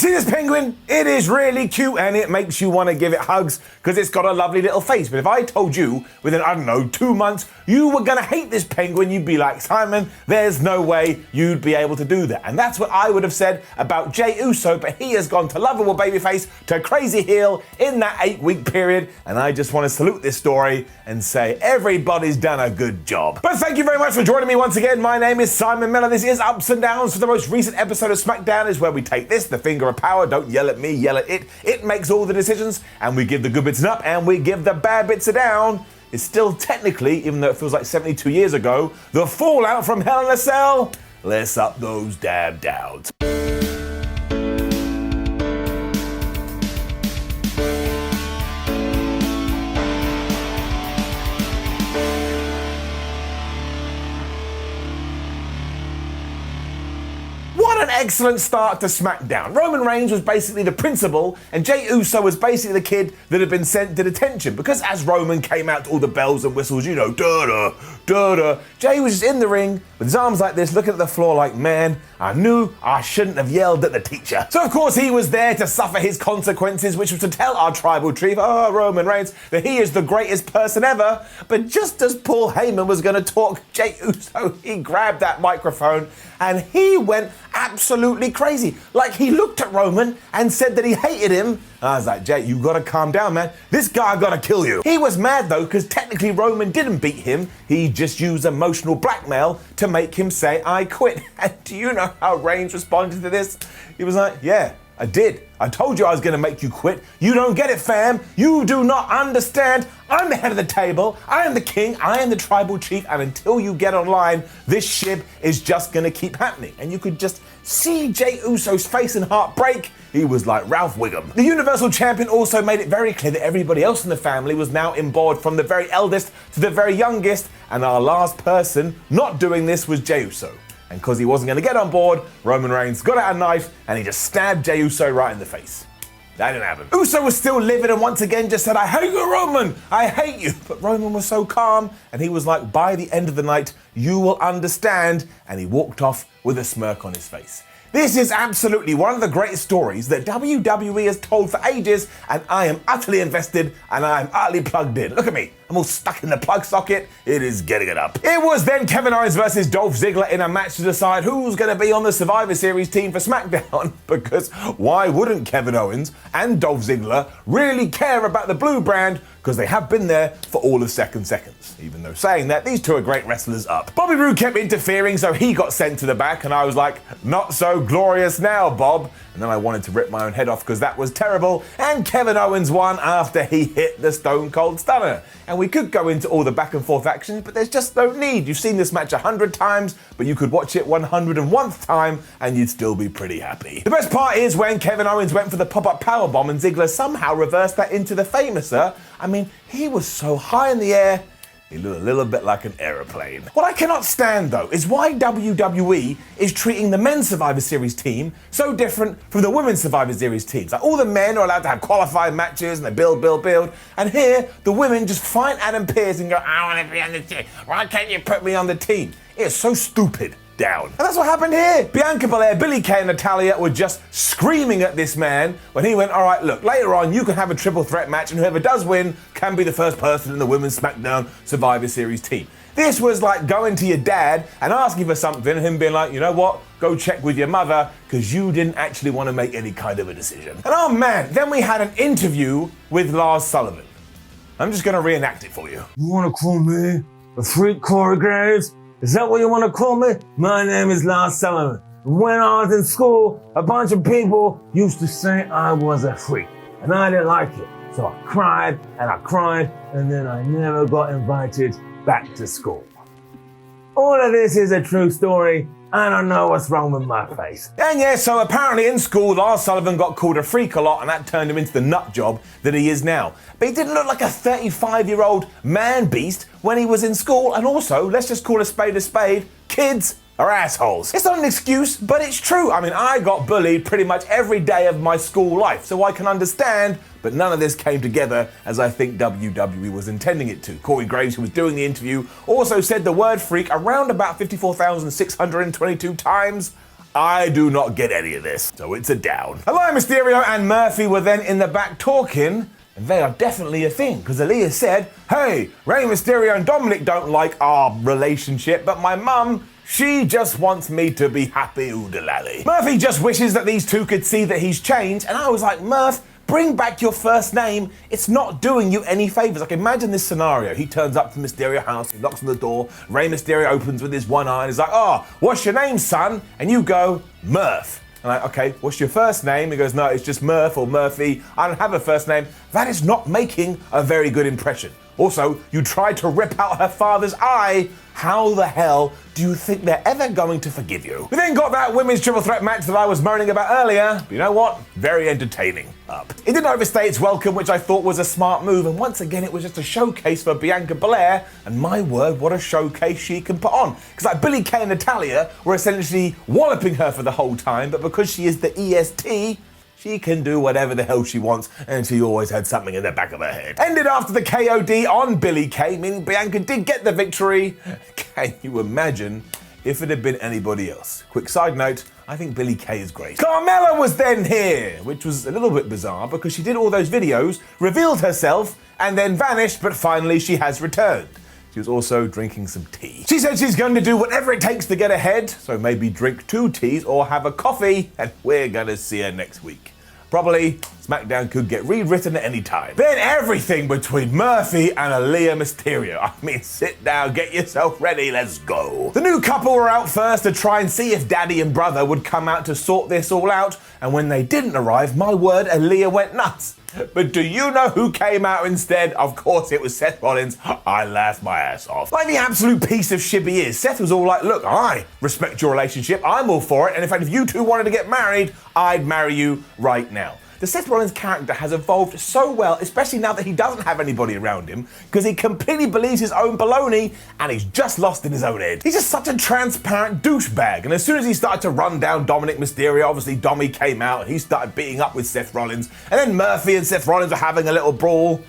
See this penguin? It is really cute and it makes you want to give it hugs because it's got a lovely little face. But if I told you within, 2 months, you were going to hate this penguin, you'd be like, Simon, there's no way you'd be able to do that. And that's what I would have said about Jey Uso, but he has gone to lovable babyface to crazy heel in that 8-week period. And I just want to salute this story and say everybody's done a good job. But thank you very much for joining me once again. My name is Simon Miller. This is Ups and Downs. For the most recent episode of SmackDown is where we take this, the finger of power. Don't yell at me, yell at it. It makes all the decisions, and we give the good bits an up, and we give the bad bits a down. It's still technically, even though it feels like 72 years ago, the fallout from Hell in a Cell. Let's up those damn downs. What an excellent start to SmackDown. Roman Reigns was basically the principal, and Jey Uso was basically the kid that had been sent to detention. Because as Roman came out to all the bells and whistles, da-da, Jey was just in the ring with his arms like this, looking at the floor like, man, I knew I shouldn't have yelled at the teacher. So of course he was there to suffer his consequences, which was to tell our tribal chief, Roman Reigns, that he is the greatest person ever. But just as Paul Heyman was going to talk Jey Uso, he grabbed that microphone and he went absolutely crazy. Like he looked at Roman and said that he hated him. I was like, Jey, you gotta calm down, man. This guy gotta kill you. He was mad though, because technically Roman didn't beat him. He just used emotional blackmail to make him say, I quit. And do you know how Reigns responded to this? He was like, yeah, I did. I told you I was gonna make you quit. You don't get it, fam. You do not understand. I'm the head of the table. I am the king. I am the tribal chief. And until you get online, this ship is just gonna keep happening. And you could just see Jey Uso's face and heart break. He was like Ralph Wiggum. The Universal Champion also made it very clear that everybody else in the family was now in board, from the very eldest to the very youngest. And our last person not doing this was Jey Uso. And because he wasn't going to get on board, Roman Reigns got out a knife and he just stabbed Jey Uso right in the face. That didn't happen. Uso was still livid and once again just said, I hate you, Roman. I hate you. But Roman was so calm and he was like, by the end of the night, you will understand. And he walked off with a smirk on his face. This is absolutely one of the greatest stories that WWE has told for ages, and I am utterly invested and I am utterly plugged in. Look at me. I'm all stuck in the plug socket. It is getting it up. It was then Kevin Owens versus Dolph Ziggler in a match to decide who's going to be on the Survivor Series team for SmackDown. Because why wouldn't Kevin Owens and Dolph Ziggler really care about the blue brand? Because they have been there for all of seconds. Even though saying that, these two are great wrestlers up. Bobby Roode kept interfering, so he got sent to the back, and I was like, not so glorious now, Bob. And then I wanted to rip my own head off because that was terrible. And Kevin Owens won after he hit the Stone Cold Stunner. And we could go into all the back and forth actions, but there's just no need. You've seen this match 100 times, but you could watch it 101th time and you'd still be pretty happy. The best part is when Kevin Owens went for the pop-up powerbomb and Ziggler somehow reversed that into the Famouser. I mean, he was so high in the air, he looked a little bit like an aeroplane. What I cannot stand, though, is why WWE is treating the men's Survivor Series team so different from the women's Survivor Series teams. Like, all the men are allowed to have qualifying matches and they build. And here, the women just find Adam Pearce and go, I want to be on the team. Why can't you put me on the team? It's so stupid. Down. And that's what happened here. Bianca Belair, Billie Kay and Natalya were just screaming at this man when he went, all right, look, later on you can have a triple threat match and whoever does win can be the first person in the Women's SmackDown Survivor Series team. This was like going to your dad and asking for something and him being like, you know what, go check with your mother because you didn't actually want to make any kind of a decision. And oh man, then we had an interview with Lars Sullivan. I'm just going to reenact it for you. You want to call me a freak, Corey Graves? Is that what you want to call me? My name is Lars Sullivan. When I was in school, a bunch of people used to say I was a freak, and I didn't like it. So I cried, and then I never got invited back to school. All of this is a true story. I don't know what's wrong with my face. And yeah, so apparently in school, Lars Sullivan got called a freak a lot, and that turned him into the nut job that he is now. But he didn't look like a 35-year-old man beast when he was in school. And also, let's just call a spade, kids are assholes. It's not an excuse, but it's true. I mean, I got bullied pretty much every day of my school life, so I can understand, but none of this came together as I think WWE was intending it to. Corey Graves, who was doing the interview, also said the word freak around about 54,622 times. I do not get any of this, so it's a down. Aalyah Mysterio and Murphy were then in the back talking, and they are definitely a thing, because Aalyah said, hey, Rey Mysterio and Dominic don't like our relationship, but my mum, she just wants me to be happy oodalally. Murphy just wishes that these two could see that he's changed, and I was like, Murph, bring back your first name. It's not doing you any favors. Like, imagine this scenario. He turns up to Mysterio house, he knocks on the door, Rey Mysterio opens with his one eye, and he's like, oh, what's your name, son? And you go, Murph. I'm like, okay, what's your first name? He goes, no, it's just Murph or Murphy. I don't have a first name. That is not making a very good impression. Also, you tried to rip out her father's eye. How the hell do you think they're ever going to forgive you? We then got that women's triple threat match that I was moaning about earlier. But you know what? Very entertaining. It didn't overstay its welcome, which I thought was a smart move. And once again, it was just a showcase for Bianca Belair. And my word, what a showcase she can put on. Because like Billie Kay and Natalya were essentially walloping her for the whole time. But because she is the EST, she can do whatever the hell she wants, and she always had something in the back of her head. Ended after the KOD on Billie Kay, meaning Bianca did get the victory. Can you imagine if it had been anybody else? Quick side note, I think Billie Kay is great. Carmella was then here, which was a little bit bizarre because she did all those videos, revealed herself, and then vanished, but finally she has returned. She was also drinking some tea. She said she's going to do whatever it takes to get ahead, so maybe drink 2 teas or have a coffee, and we're gonna see her next week. Probably, SmackDown could get rewritten at any time. Then everything between Murphy and Aalyah Mysterio. I mean, sit down, get yourself ready, let's go. The new couple were out first to try and see if Daddy and Brother would come out to sort this all out, and when they didn't arrive, my word, Aalyah went nuts. But do you know who came out instead? Of course it was Seth Rollins. I laughed my ass off. Like the absolute piece of shit he is, Seth was all like, look, I respect your relationship, I'm all for it, and in fact, if you two wanted to get married, I'd marry you right now. The Seth Rollins character has evolved so well, especially now that he doesn't have anybody around him, because he completely believes his own baloney, and he's just lost in his own head. He's just such a transparent douchebag, and as soon as he started to run down Dominic Mysterio, obviously Dommy came out, and he started beating up with Seth Rollins, and then Murphy and Seth Rollins were having a little brawl.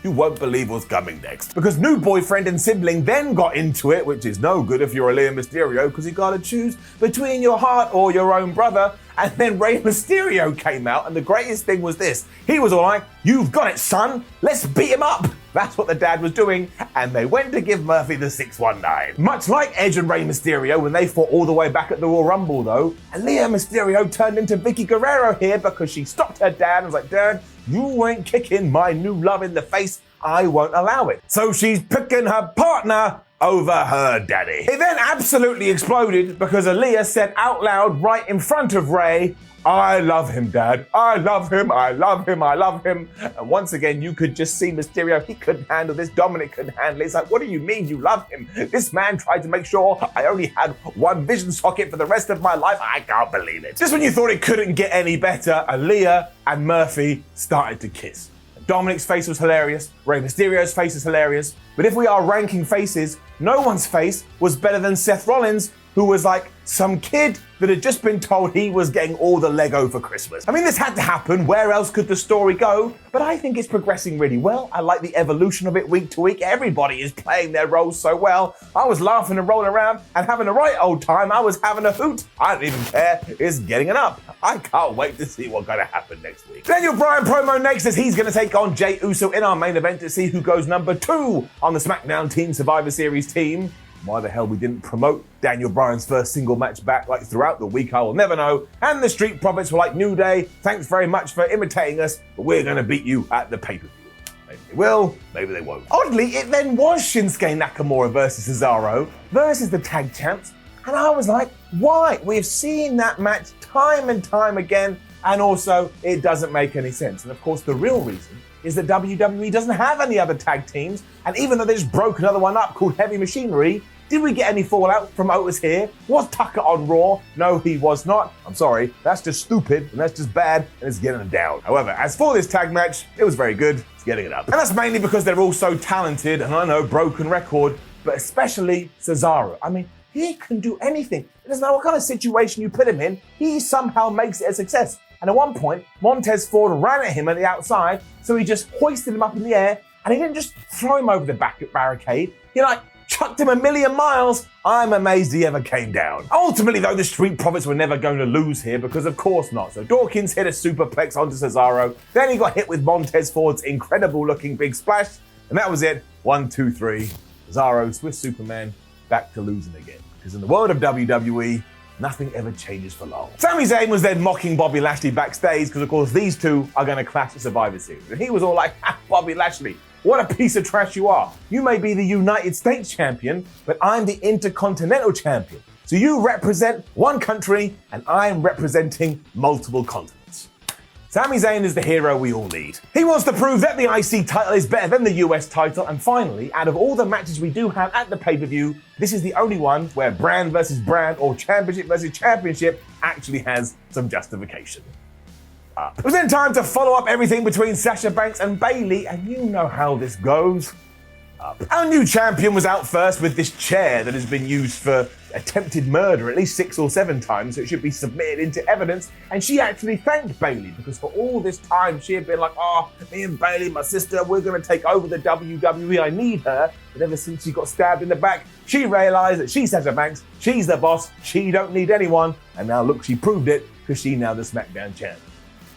You won't believe what's coming next. Because new boyfriend and sibling then got into it, which is no good if you're Aalyah Mysterio, because you gotta choose between your heart or your own brother. And then Rey Mysterio came out, and the greatest thing was this. He was all like, you've got it, son. Let's beat him up. That's what the dad was doing, and they went to give Murphy the 619. Much like Edge and Rey Mysterio when they fought all the way back at the Royal Rumble, though, Aalyah Mysterio turned into Vicky Guerrero here because she stopped her dad and was like, Dad, you ain't kicking my new love in the face. I won't allow it. So she's picking her partner over her daddy. It then absolutely exploded because Aalyah said out loud right in front of Rey, I love him, Dad. I love him. I love him. I love him. And once again, you could just see Mysterio. He couldn't handle this. Dominic couldn't handle it. It's like, what do you mean you love him? This man tried to make sure I only had one vision socket for the rest of my life. I can't believe it. Just when you thought it couldn't get any better, Aalyah and Murphy started to kiss. Dominic's face was hilarious. Rey Mysterio's face is hilarious. But if we are ranking faces, no one's face was better than Seth Rollins, who was like some kid that had just been told he was getting all the Lego for Christmas. I mean, this had to happen. Where else could the story go? But I think it's progressing really well. I like the evolution of it week to week. Everybody is playing their roles so well. I was laughing and rolling around and having a right old time. I was having a hoot. I don't even care. It's getting it up. I can't wait to see what's going to happen next week. Daniel Bryan promo next as he's going to take on Jey Uso in our main event to see who goes number 2 on the SmackDown Team Survivor Series team. Why the hell we didn't promote Daniel Bryan's first single match back like throughout the week, I will never know. And the Street Profits were like, New Day, thanks very much for imitating us, but we're going to beat you at the pay-per-view. Maybe they will, maybe they won't. Oddly, it then was Shinsuke Nakamura versus Cesaro versus the tag champs, and I was like, why? We've seen that match time and time again, and also it doesn't make any sense. And of course, the real reason is that WWE doesn't have any other tag teams, and even though they just broke another one up called Heavy Machinery, did we get any fallout from Otis here? Was Tucker on Raw? No, he was not. I'm sorry, that's just stupid, and that's just bad, and it's getting it down. However, as for this tag match, it was very good. It's getting it up. And that's mainly because they're all so talented, and I know, broken record, but especially Cesaro. I mean, he can do anything. It doesn't matter what kind of situation you put him in, he somehow makes it a success. And at one point, Montez Ford ran at him at the outside, so he just hoisted him up in the air, and he didn't just throw him over the back barricade. He like chucked him a million miles. I'm amazed he ever came down. Ultimately, though, the Street Profits were never going to lose here because of course not. So Dawkins hit a superplex onto Cesaro. Then he got hit with Montez Ford's incredible looking big splash. And that was it. 1, 2, 3. Cesaro, Swiss Superman, back to losing again. Because in the world of WWE, nothing ever changes for long. Sami Zayn was then mocking Bobby Lashley backstage because, of course, these two are going to clash at Survivor Series. And he was all like, Bobby Lashley, what a piece of trash you are. You may be the United States champion, but I'm the Intercontinental champion. So you represent one country, and I'm representing multiple continents. Sami Zayn is the hero we all need. He wants to prove that the IC title is better than the US title, and finally, out of all the matches we do have at the pay-per-view, this is the only one where brand versus brand or championship versus championship actually has some justification. It was then time to follow up everything between Sasha Banks and Bayley, and you know how this goes. Our new champion was out first with this chair that has been used for attempted murder at least 6 or 7 times, so it should be submitted into evidence. And she actually thanked Bayley because for all this time she had been like, oh, me and Bayley, my sister, we're going to take over the WWE. I need her. But ever since she got stabbed in the back, she realized that she's Sasha Banks, she's the boss, she don't need anyone. And now look, she proved it because she's now the SmackDown champ.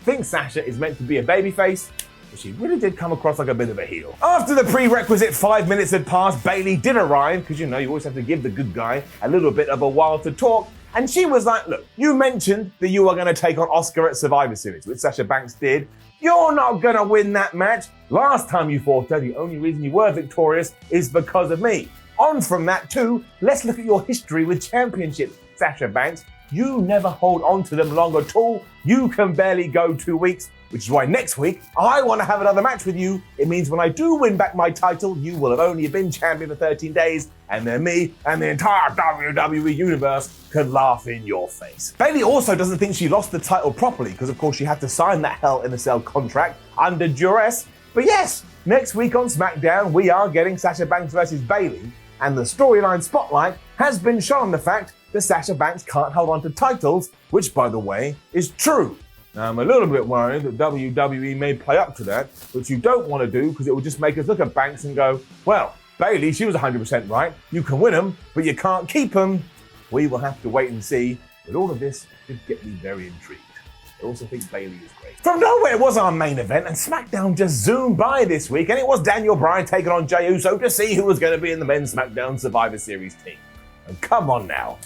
I think Sasha is meant to be a babyface, but she really did come across like a bit of a heel. After the prerequisite 5 minutes had passed, Bayley did arrive, because you know, you always have to give the good guy a little bit of a while to talk. And she was like, look, you mentioned that you were going to take on Asuka at Survivor Series, which Sasha Banks did. You're not going to win that match. Last time you fought her, the only reason you were victorious is because of me. On from that too, let's look at your history with championships, Sasha Banks. You never hold on to them long at all. You can barely go 2 weeks, which is why next week I want to have another match with you. It means when I do win back my title, you will have only been champion for 13 days, and then me and the entire WWE universe could laugh in your face. Bayley also doesn't think she lost the title properly because, of course, she had to sign that Hell in a Cell contract under duress. But yes, next week on SmackDown, we are getting Sasha Banks versus Bayley, and the storyline spotlight has been shone on the fact that Sasha Banks can't hold on to titles, which, by the way, is true. Now, I'm a little bit worried that WWE may play up to that, which you don't want to do because it will just make us look at Banks and go, well, Bayley, she was 100% right. You can win them, but you can't keep them. We will have to wait and see. But all of this should get me very intrigued. I also think Bayley is great. From nowhere was our main event, and SmackDown just zoomed by this week, and it was Daniel Bryan taking on Jey Uso to see who was going to be in the men's SmackDown Survivor Series team. And come on now.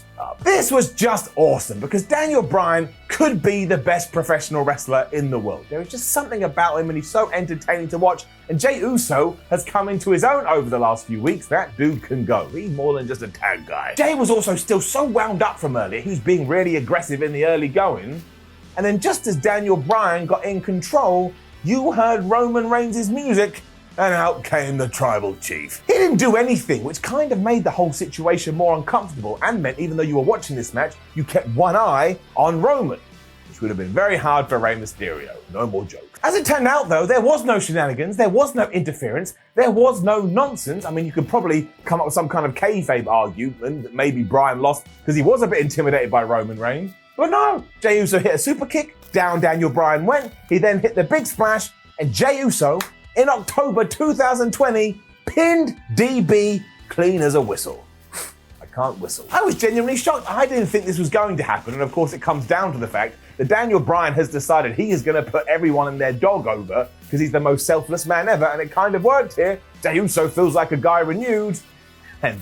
This was just awesome because Daniel Bryan could be the best professional wrestler in the world. There is just something about him and he's so entertaining to watch. And Jey Uso has come into his own over the last few weeks. That dude can go. He's more than just a tag guy. Jey was also still so wound up from earlier. He was being really aggressive in the early going. And then just as Daniel Bryan got in control, you heard Roman Reigns' music, and out came the Tribal Chief. He didn't do anything, which kind of made the whole situation more uncomfortable and meant even though you were watching this match, you kept one eye on Roman, which would have been very hard for Rey Mysterio. No more jokes. As it turned out though, there was no shenanigans, there was no interference, there was no nonsense. I mean, you could probably come up with some kind of kayfabe argument that maybe Bryan lost because he was a bit intimidated by Roman Reigns. But no, Jey Uso hit a super kick, down Daniel Bryan went, he then hit the big splash, and Jey Uso, in October 2020, pinned DB clean as a whistle. I can't whistle. I was genuinely shocked. I didn't think this was going to happen, and of course it comes down to the fact that Daniel Bryan has decided he is going to put everyone and their dog over because he's the most selfless man ever, and it kind of worked here. Jey Uso feels like a guy renewed, and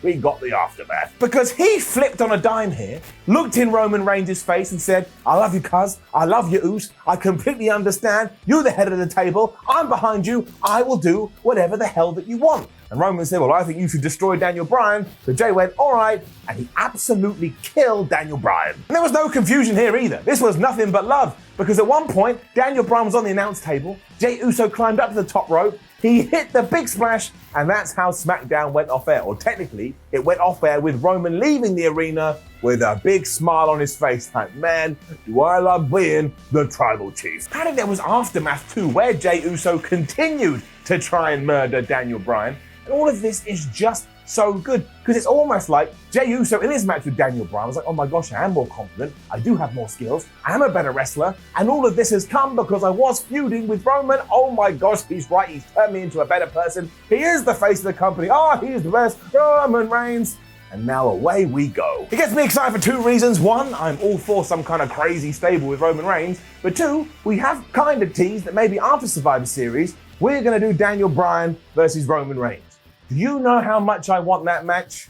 we got the aftermath. Because he flipped on a dime here, looked in Roman Reigns' face and said, I love you, cuz. I love you, Oos. I completely understand. You're the head of the table. I'm behind you. I will do whatever the hell that you want. And Roman said, well, I think you should destroy Daniel Bryan. So Jey went, all right. And he absolutely killed Daniel Bryan. And there was no confusion here either. This was nothing but love. Because at one point, Daniel Bryan was on the announce table. Jey Uso climbed up to the top rope. He hit the big splash, and that's how SmackDown went off air. Or technically, it went off air with Roman leaving the arena with a big smile on his face, like, man, do I love being the Tribal Chief. Apparently there was aftermath too, where Jey Uso continued to try and murder Daniel Bryan. And all of this is just so good because it's almost like Jey Uso in his match with Daniel Bryan was like, oh my gosh, I am more confident, I do have more skills, I am a better wrestler, and all of this has come because I was feuding with Roman. Oh my gosh, he's right, he's turned me into a better person. He is the face of the company. Oh, he's the best, Roman Reigns. And now away we go. It gets me excited for two reasons. One, I'm all for some kind of crazy stable with Roman Reigns. But two, we have kind of teased that maybe after Survivor Series, we're going to do Daniel Bryan versus Roman Reigns. Do you know how much I want that match?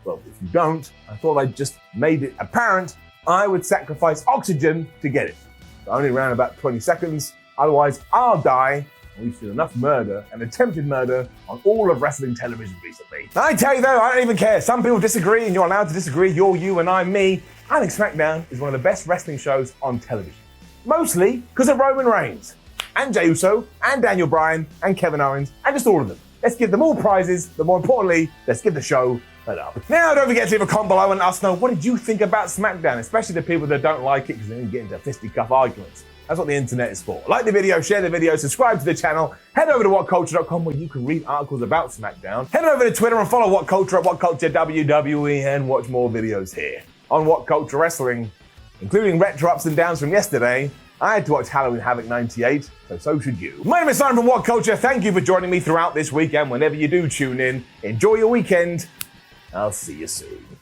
Well, if you don't, I thought I'd just made it apparent I would sacrifice oxygen to get it. But only around about 20 seconds, otherwise I'll die. We've seen enough murder and attempted murder on all of wrestling television recently. I tell you though, I don't even care. Some people disagree and you're allowed to disagree. You're you and I'm me. I think SmackDown is one of the best wrestling shows on television. Mostly because of Roman Reigns and Jey Uso and Daniel Bryan and Kevin Owens and just all of them. Let's give them all prizes, but more importantly, let's give the show a up. Now, don't forget to leave a comment below and let us know what did you think about SmackDown, especially the people that don't like it because they get into fisticuff arguments. That's what the internet is for. Like the video, share the video, subscribe to the channel, head over to WhatCulture.com where you can read articles about SmackDown. Head over to Twitter and follow WhatCulture at WhatCulture WWE and watch more videos here on WhatCulture Wrestling, including retro ups and downs from yesterday. I had to watch Halloween Havoc 98, so should you. My name is Simon from WhatCulture. Thank you for joining me throughout this weekend. Whenever you do tune in, enjoy your weekend. I'll see you soon.